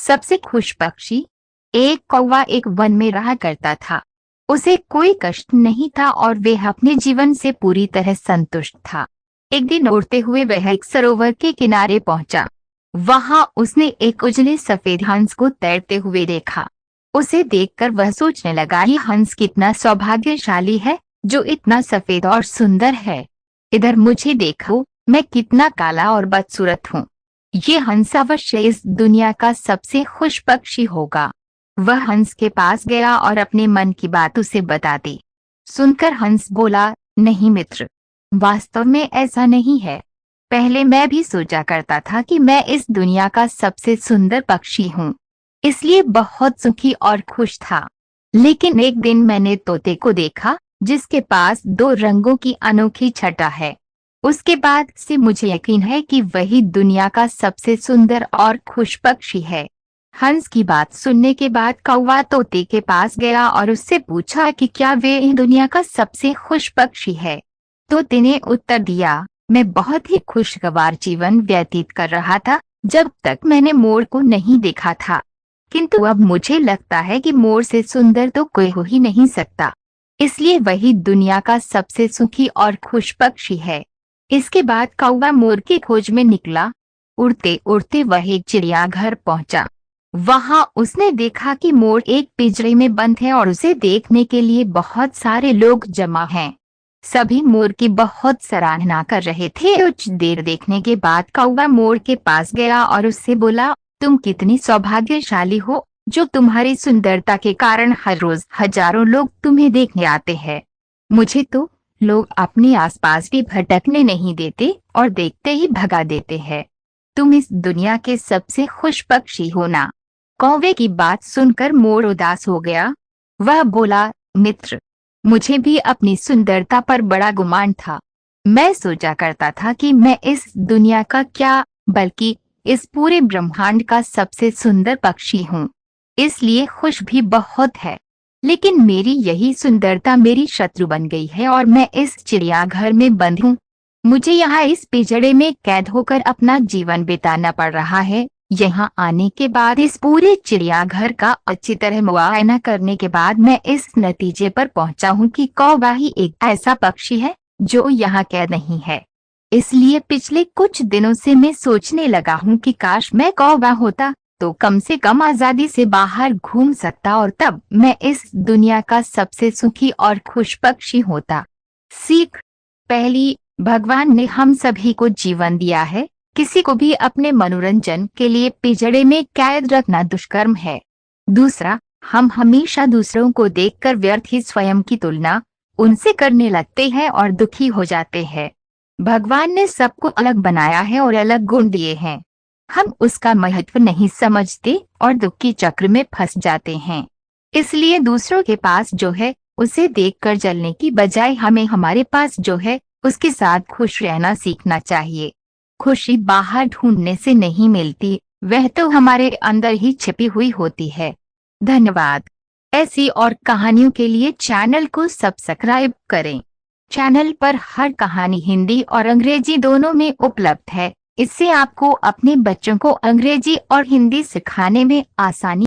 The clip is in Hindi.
सबसे खुश पक्षी। एक कौवा एक वन में रहा करता था। उसे कोई कष्ट नहीं था और वह अपने जीवन से पूरी तरह संतुष्ट था। एक दिन उड़ते हुए वह एक सरोवर के किनारे पहुंचा। वहां उसने एक उजले सफेद हंस को तैरते हुए देखा। उसे देखकर वह सोचने लगा, ये हंस कितना सौभाग्यशाली है जो इतना सफेद और सुंदर है। इधर मुझे देखो, मैं कितना काला और बदसूरत हूँ। ये हंस अवश्य इस दुनिया का सबसे खुश पक्षी होगा। वह हंस के पास गया और अपने मन की बात उसे बता दी। सुनकर हंस बोला, नहीं मित्र, वास्तव में ऐसा नहीं है। पहले मैं भी सोचा करता था कि मैं इस दुनिया का सबसे सुंदर पक्षी हूँ, इसलिए बहुत सुखी और खुश था। लेकिन एक दिन मैंने तोते को देखा जिसके पास 2 रंगों की अनोखी छटा है। उसके बाद से मुझे यकीन है कि वही दुनिया का सबसे सुंदर और खुश पक्षी है। हंस की बात सुनने के बाद कौवा तोते के पास गया और उससे पूछा कि क्या वे इस दुनिया का सबसे खुश पक्षी है। तोते ने उत्तर दिया, मैं बहुत ही खुशगवार जीवन व्यतीत कर रहा था जब तक मैंने मोर को नहीं देखा था, किंतु अब मुझे लगता है कि मोर से सुंदर तो कोई हो ही नहीं सकता, इसलिए वही दुनिया का सबसे सुखी और खुश पक्षी है। इसके बाद कौवा मोर की खोज में निकला। उड़ते उड़ते वह एक चिड़ियाघर पहुंचा। वहां उसने देखा कि मोर एक पिंजरे में बंद है और उसे देखने के लिए बहुत सारे लोग जमा हैं। सभी मोर की बहुत सराहना कर रहे थे। कुछ देर देखने के बाद कौवा मोर के पास गया और उससे बोला, तुम कितनी सौभाग्यशाली हो जो तुम्हारी सुंदरता के कारण हर रोज हजारों लोग तुम्हें देखने आते हैं। मुझे तो लोग अपने आसपास भी भटकने नहीं देते और देखते ही भगा देते हैं। तुम इस दुनिया के सबसे खुश पक्षी हो ना। कौवे की बात सुनकर मोर उदास हो गया। वह बोला, मित्र, मुझे भी अपनी सुंदरता पर बड़ा गुमान था। मैं सोचा करता था कि मैं इस दुनिया का क्या, बल्कि इस पूरे ब्रह्मांड का सबसे सुंदर पक्षी हूँ, इसलिए खुश भी बहुत है। लेकिन मेरी यही सुंदरता मेरी शत्रु बन गई है और मैं इस चिड़ियाघर में बंद हूँ। मुझे यहाँ इस पिंजरे में कैद होकर अपना जीवन बिताना पड़ रहा है। यहाँ आने के बाद इस पूरे चिड़ियाघर का अच्छी तरह मुआयना करने के बाद मैं इस नतीजे पर पहुँचा हूँ कि कौवा ही एक ऐसा पक्षी है जो यहाँ कैद नहीं है। इसलिए पिछले कुछ दिनों से मैं सोचने लगा हूँ कि काश मैं कौवा होता तो कम से कम आजादी से बाहर घूम सकता और तब मैं इस दुनिया का सबसे सुखी और खुश पक्षी होता। सीख पहली, भगवान ने हम सभी को जीवन दिया है। किसी को भी अपने मनोरंजन के लिए पिंजरे में कैद रखना दुष्कर्म है। दूसरा, हम हमेशा दूसरों को देखकर व्यर्थ ही स्वयं की तुलना उनसे करने लगते हैं और दुखी हो जाते हैं। भगवान ने सबको अलग बनाया है और अलग गुण दिए हैं। हम उसका महत्व नहीं समझते और दुख की चक्र में फंस जाते हैं। इसलिए दूसरों के पास जो है उसे देखकर जलने की बजाय हमें हमारे पास जो है उसके साथ खुश रहना सीखना चाहिए। खुशी बाहर ढूंढने से नहीं मिलती, वह तो हमारे अंदर ही छिपी हुई होती है। धन्यवाद। ऐसी और कहानियों के लिए चैनल को सब्सक्राइब करें। चैनल पर हर कहानी हिंदी और अंग्रेजी दोनों में उपलब्ध है। इससे आपको अपने बच्चों को अंग्रेजी और हिंदी सिखाने में आसानी